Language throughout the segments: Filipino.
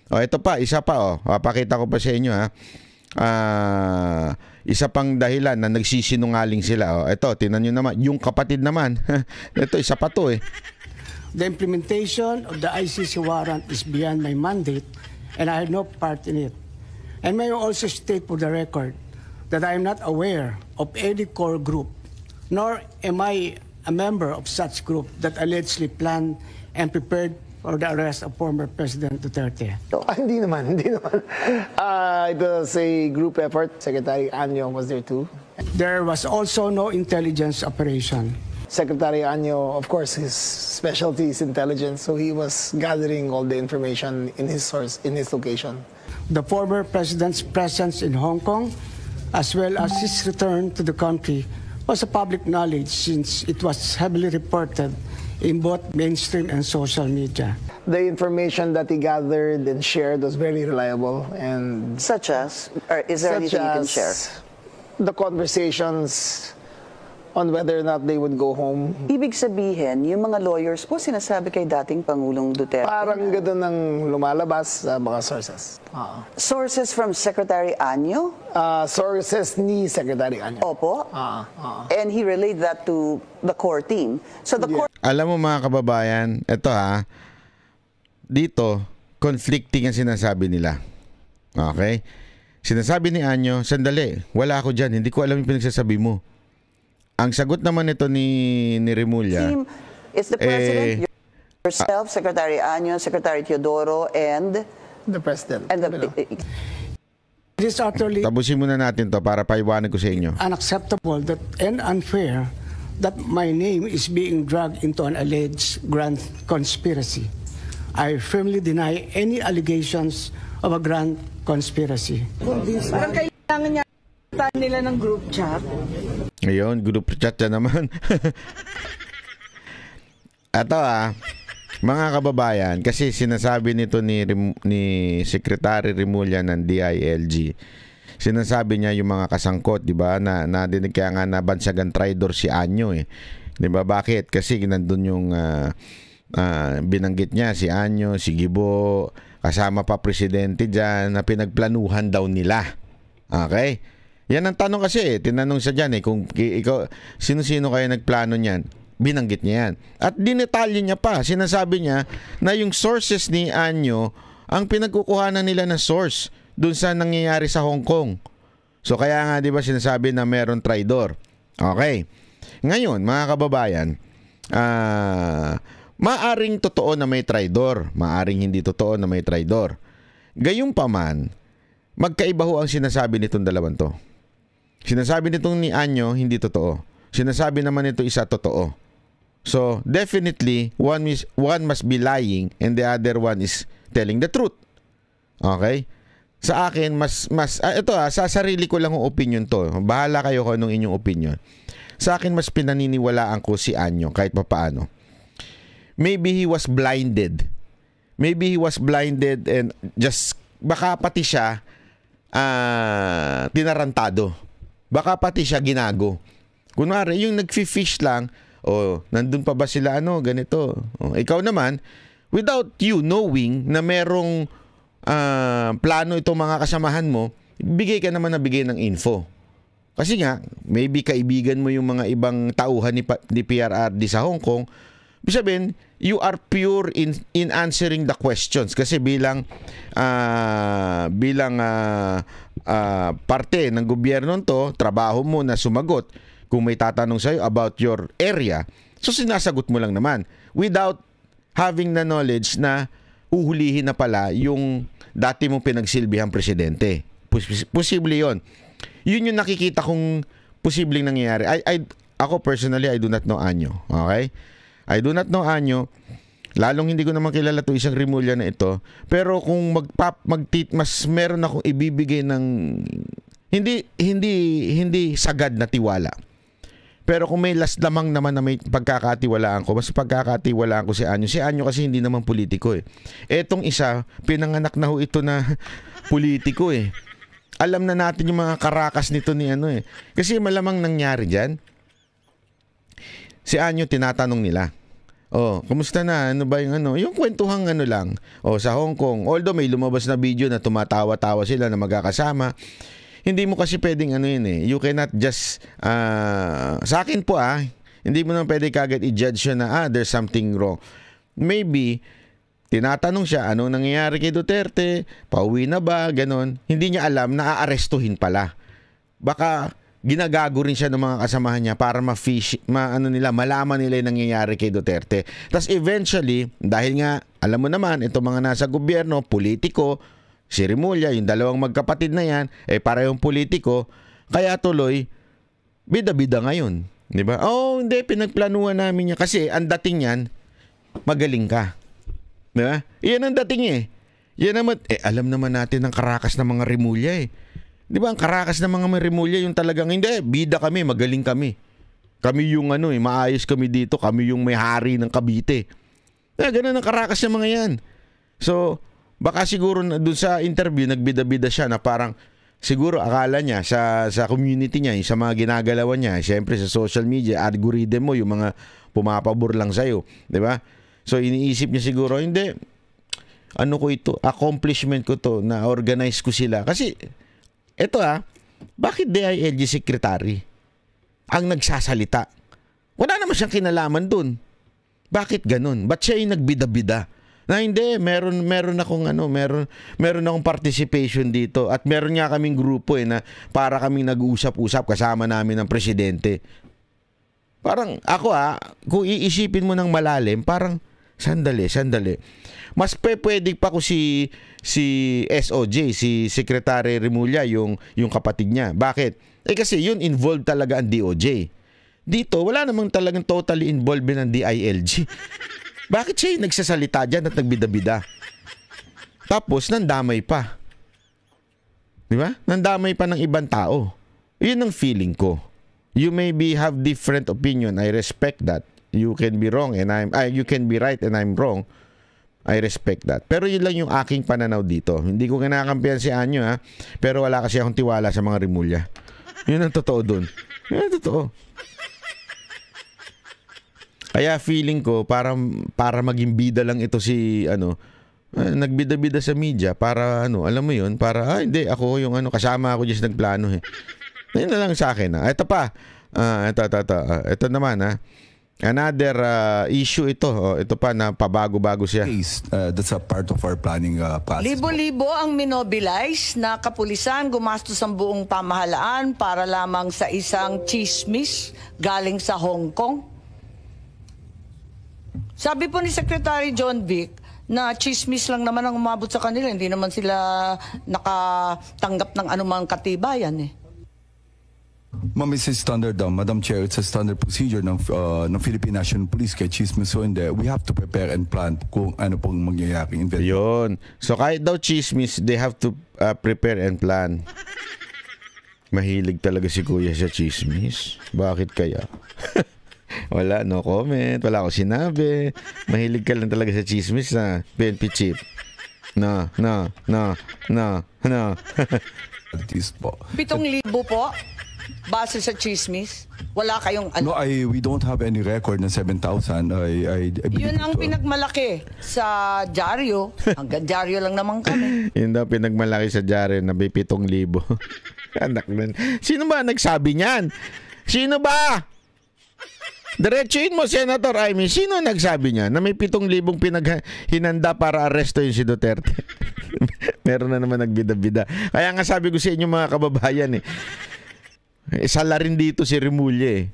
O, ito pa, isa pa, papakita ko pa sa inyo, ha. Isa pang dahilan na nagsisinungaling sila. Ito, tinan nyo naman. Yung kapatid naman. Ito, isa pa to eh. The implementation of the ICC warrant is beyond my mandate and I had no part in it. And may I also state for the record that I am not aware of any core group, nor am I a member of such group that allegedly planned and prepared for the arrest of former President Duterte. Hindi naman. It was a group effort. Secretary Anyo was there too. There was also no intelligence operation. Secretary Anyo, of course, his specialty is intelligence, so he was gathering all the information in his source, in his location. The former president's presence in Hong Kong, as well as his return to the country, was a public knowledge since it was heavily reported in both mainstream and social media. The information that he gathered and shared was very reliable, and such as, or is there anything you can share? The conversations on whether or not they would go home. Ibig sabihin, yung mga lawyers po sinasabi kay dating Pangulong Duterte. Parang gano'n ang lumalabas sa mga sources. Sources from Secretary Anyo? Sources ni Secretary Anyo. Opo. And he relayed that to the core team. So the core... Alam mo mga kababayan, ito dito, conflicting ang sinasabi nila. Okay? Sinasabi ni Anyo, sandali, wala ako dyan, hindi ko alam yung pinagsasabi mo. Ang sagot naman ito ni Remulla, it's the President, yourself, Secretary Anyo, Secretary Teodoro, and the President. And the, it is utterly tapusin muna natin to para paiwanag ko sa inyo. Unacceptable that and unfair that my name is being dragged into an alleged grand conspiracy. I firmly deny any allegations of a grand conspiracy. Parang kailangan niya nila ng group chat. Ngayon, group chat na naman. Ito mga kababayan, kasi sinasabi nito ni Secretary Remulla ng DILG, sinasabi niya yung mga kasangkot, di ba, na nadinig kaya nga nabansagan traidor si Anyo eh. Di ba, bakit? Kasi nandun yung binanggit niya si Anyo, si Gibo, kasama pa presidente dyan na pinagplanuhan daw nila. Okay? Yan ang tanong kasi tinanong siya dyan kung ikaw, sino-sino kayo nagplano niyan? Binanggit niya yan. At dinetalye niya pa, sinasabi niya na yung sources ni Anyo ang pinagkukuhanan nila na source dun sa nangyayari sa Hong Kong. So kaya nga di ba sinasabi na meron traidor. Okay. Ngayon, mga kababayan, maaring totoo na may traidor, maaring hindi totoo na may traidor. Gayunpaman, magkaiba ho ang sinasabi nitong dalawang to. Sinasabi nitong ni Anyo, hindi totoo. Sinasabi naman nito isa totoo. So, definitely, one must be lying and the other one is telling the truth. Okay? Sa akin, ito sa sarili ko lang ang opinion to. Bahala kayo kung anong inyong opinion. Sa akin, mas pinaniniwalaan ko si Anyo kahit papaano. Maybe he was blinded. Maybe he was blinded and just, baka pati siya tinarantado. Baka pati siya ginago. Kunwari, yung nagfi-fish lang, nandun pa ba sila, ganito. Ikaw naman, without you knowing na merong plano itong mga kasamahan mo, bigay ka naman na bigay ng info. Kasi nga, maybe kaibigan mo yung mga ibang tauhan ni PRRD sa Hong Kong. Ibig sabihin, you are pure in answering the questions. Kasi bilang parte ng gobyerno to, trabaho mo na sumagot kung may tatanong sa'yo about your area. So sinasagot mo lang naman without having the knowledge na uhulihin na pala yung dati mong pinagsilbihang presidente. Posible yon. Yun yung nakikita kong posibleng nangyayari. Ako personally, I do not know Anyo. Okay? I do not know Anyo. Lalong hindi ko naman kilala to isang Remulla na ito. Pero kung mas meron akong ibibigay ng hindi sagad na tiwala. Pero kung may lamang naman na may pagkakatiwalaan ko, mas pagkakatiwalaan ko si Anyo. Si Anyo kasi hindi naman politiko eh. Etong isa, pinanganak na ho ito na politiko eh. Alam na natin yung mga karakas nito ni eh. Kasi malamang nangyari dyan. Si Anyo tinatanong nila. Oh, kumusta na? Ano ba yung ano? Yung kwentuhang ano lang. Oh, sa Hong Kong. Although may lumabas na video na tumatawa-tawa sila na magkakasama. Hindi mo kasi pwedeng ano yun eh. You cannot just sa akin po hindi mo naman pwede kagad i-judge yun na there's something wrong. Maybe tinatanong siya, anong nangyayari kay Duterte? Pauwi na ba? Ganon. Hindi niya alam na aarestuhin pala. Baka ginagago rin siya ng mga kasamahan niya para malaman nila yung nangyayari kay Duterte. Tapos eventually, dahil nga, alam mo naman, itong mga nasa gobyerno, politiko, si Remulla, yung dalawang magkapatid na yan, parehong politiko, kaya tuloy, bida-bida ngayon. Di ba? Oh, hindi, pinagplanuhan namin niya. Kasi ang dating yan, magaling ka. Diba? Iyan ang dating Yan naman, alam naman natin ang karakas ng mga Remulla Di ba? Ang karakas ng mga Remulla yung talagang, hindi, bida kami, magaling kami. Kami yung maayos kami dito, kami yung may hari ng Cavite. Ganun ang karakas ng mga yan. So, baka siguro doon sa interview, nagbida-bida siya na parang, siguro akala niya sa community niya, sa mga ginagalawan niya, siyempre sa social media, algorithm mo, yung mga pumapabor lang sa'yo. Di ba? So, iniisip niya siguro, hindi, ano ko ito, accomplishment ko to, na organize ko sila. Kasi, eto bakit DILG secretary ang nagsasalita? Wala naman siyang kinalaman dun. Bakit ganun? Ba't siya yung nagbida-bida? Na hindi, meron akong participation dito at meron nga kaming grupo na para kaming nag-uusap-usap kasama namin ng presidente. Parang ako kung iisipin mo ng malalim, parang sandali. Mas pwede pa ko si SOJ, si Secretary Remulla, yung kapatid niya. Bakit? Kasi yun involved talaga ang DOJ. Dito, wala namang talagang totally involved ng DILG. Bakit siya yung nagsasalita dyan at nagbida-bida? Tapos, nandamay pa. Di ba? Nandamay pa ng ibang tao. Yun ang feeling ko. You maybe have different opinion. I respect that. You can be wrong and you can be right and I'm wrong. I respect that. Pero yun lang yung aking pananaw dito. Hindi ko kinakampihan si Anyo pero wala kasi akong tiwala sa mga Remulla. Yun ang totoo dun. Yun ang totoo. Kaya feeling ko para maging bida lang ito si nagbida-bida sa media para alam mo yun, para hindi ako yung kasama ako just nagplano Yun na lang sa akin Ito pa. Ito naman another issue ito. Ito pa na pabago-bago siya. That's a part of our planning process. Libo-libo ang minobilize na kapulisan gumastos ang buong pamahalaan para lamang sa isang chismis galing sa Hong Kong. Sabi po ni Secretary John Vic na chismis lang naman ang umabot sa kanila. Hindi naman sila nakatanggap ng anumang katibayan Ma'am, it's a standard, Madam Chair, it's a standard procedure ng Philippine National Police kay chismis. So we have to prepare and plan kung ano pong mangyayari. Yun. So kahit daw chismis, they have to prepare and plan. Mahilig talaga si Kuya sa chismis. Bakit kaya? Wala, no comment. Wala akong sinabi. Mahilig ka lang talaga sa chismis na PNP chief. No. 7,000 po? Base sa chismis? Wala kayong No, we don't have any record na 7,000. I Yun ang pinagmalaki sa dyaryo. Hanggang dyaryo lang naman kami. Yun daw pinagmalaki sa dyaryo na may 7,000. Anak nun. Sino ba nagsabi niyan? Sino ba? Diretsuin mo, Senator Amy. Sino nagsabi niya na may 7,000 hinanda para arestuhin si Duterte? Meron na naman nagbida-bida. Kaya nga sabi ko sa inyo mga kababayan sala rin dito si Remulla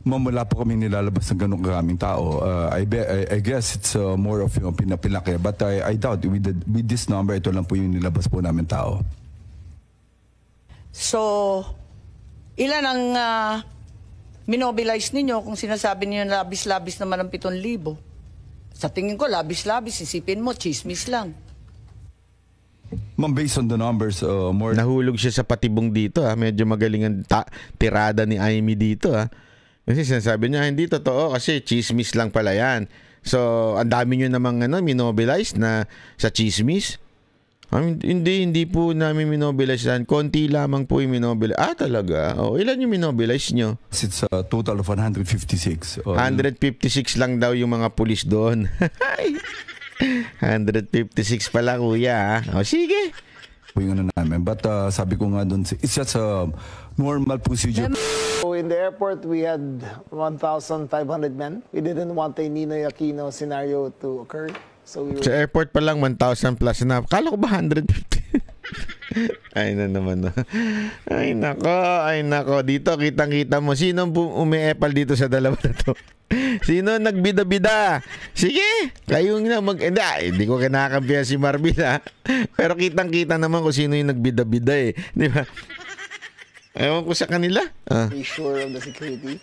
Ma'am, wala po kami nilalabas ng ganong karaming tao. I guess it's more of yung pinapilaki. But I doubt with this number, ito lang po yung nilabas po namin tao. So, ilan ang minobilize ninyo kung sinasabi niyo labis-labis naman ang 7,000? Sa tingin ko, labis-labis. Isipin mo, chismis lang. Ma'am, based on the numbers, more... Nahulog siya sa patibong dito Medyo magaling ang tirada ni Amy dito Kasi sinasabi niya, hindi totoo kasi chismis lang pala yan. So, ang dami nyo namang minobilize na sa chismis. Hindi po namin minobilize yan. Konti lamang po yung minobilize. Talaga? Ilan yung minobilize nyo? It's a total of 156. 156 lang daw yung mga pulis doon. 156 pala, kuya. Sige. Yung ano namin. But sabi ko nga doon, it's just a normal procedure. So in the airport, we had 1,500 men. We didn't want a Ninoy Aquino scenario to occur. So we were... Sa airport pa lang 1,000 plus na. Kala ko ba 150? Ay na naman. Ay nako. Dito kitang-kita mo. Sino umiepal dito sa dalawa na to? Sino nagbida-bida? Sige, kayong na hindi ko kinakampihan si Marvin, ha? Pero kitang-kita naman kung sino yung nagbida-bida eh. Di ba? Ewan ko sa kanila. Be sure of the security.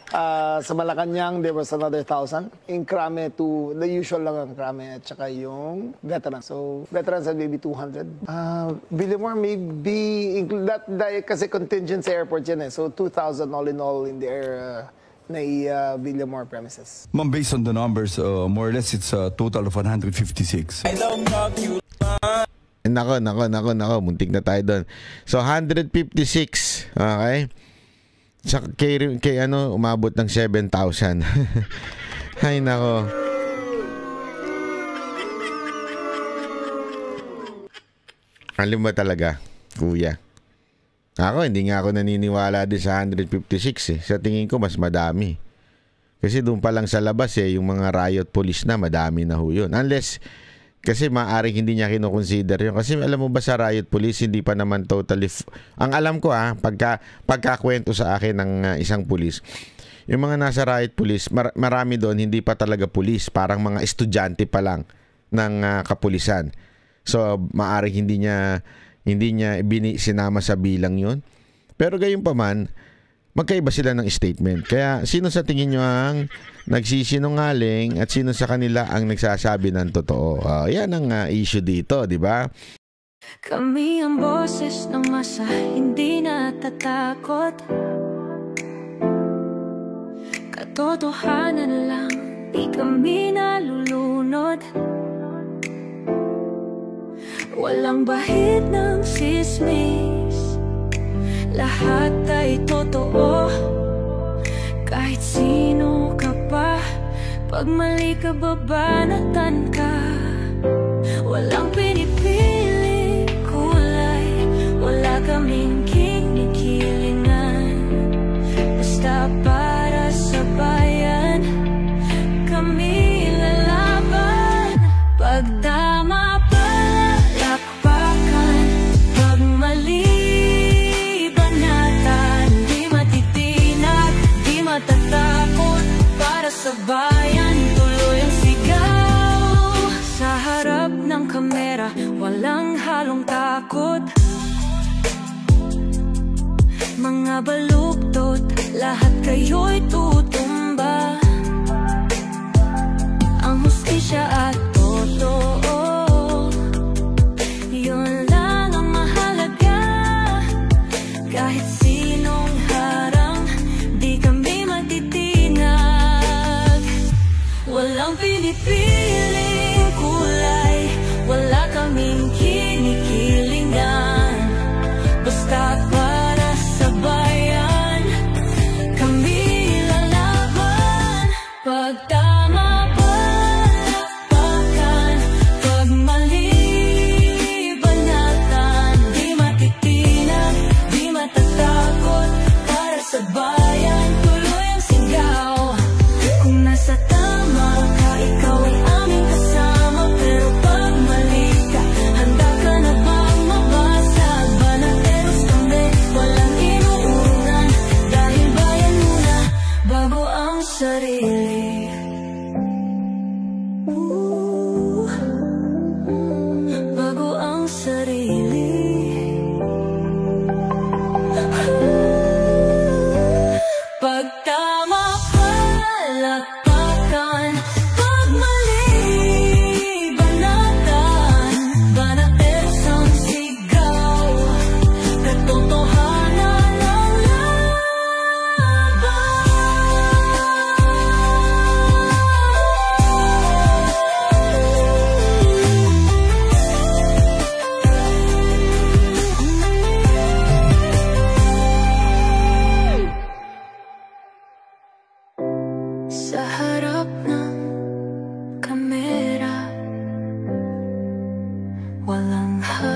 Sa Malacanang, there was another 1,000. In Krame, the usual lang ang Krame at saka yung veterans. So, veterans had maybe 200. Villamor maybe, that kasi contingent sa airport yan eh. So, 2,000 all in all in the air na Villamor premises. Ma'am, based on the numbers, more or less, it's a total of 156. Nako, muntik na tayo doon. So 156, okay? Sa kay umabot ng 7,000. Ay nako. Alam mo talaga, kuya. Hindi nga ako naniniwala din sa 156 eh. Sa tingin ko mas madami. Kasi doon pa lang sa labas yung mga riot police na madami na ho yun. Unless kasi maaaring hindi niya kinoconsider yun. Kasi alam mo ba sa riot police, hindi pa naman totally... Ang alam ko pagkakwento sa akin ng isang police, yung mga nasa riot police, marami doon hindi pa talaga police. Parang mga estudyante pa lang ng kapulisan. So maaaring hindi niya sinama sa bilang yun. Pero gayon pa man, magkaiba sila ng statement. Kaya sino sa tingin nyo ang nagsisinungaling at sino sa kanila ang nagsasabi ng totoo? Yan ang issue dito, di ba? Kami ang boses ng masa, hindi natatakot. Katotohanan lang, di kami nalulunod. Walang bahid ng sismis, lahat ay totoo. Kahit sino ka pa, pag mali ka babanatan ka. Walang pinipili kulay, wala kaming kinikilingan. Basta para sa bayan, kami lalaban. Pag tama palakpakan, pag mali matatakot para sa bayan, tuloy ang sigaw. Sa harap ng kamera, walang halong takot. Mga baluktot, lahat kayo'y tutumba. Ang hustisya at totoo, yun lang ang mahalaga. Kahit sinong harang, di kami matitinag. Walang pinipiling kulay, wala kaming kinikilingan. Basta para sa bayan, kami lalaban. Pag tama palakpakan, walang hanggan.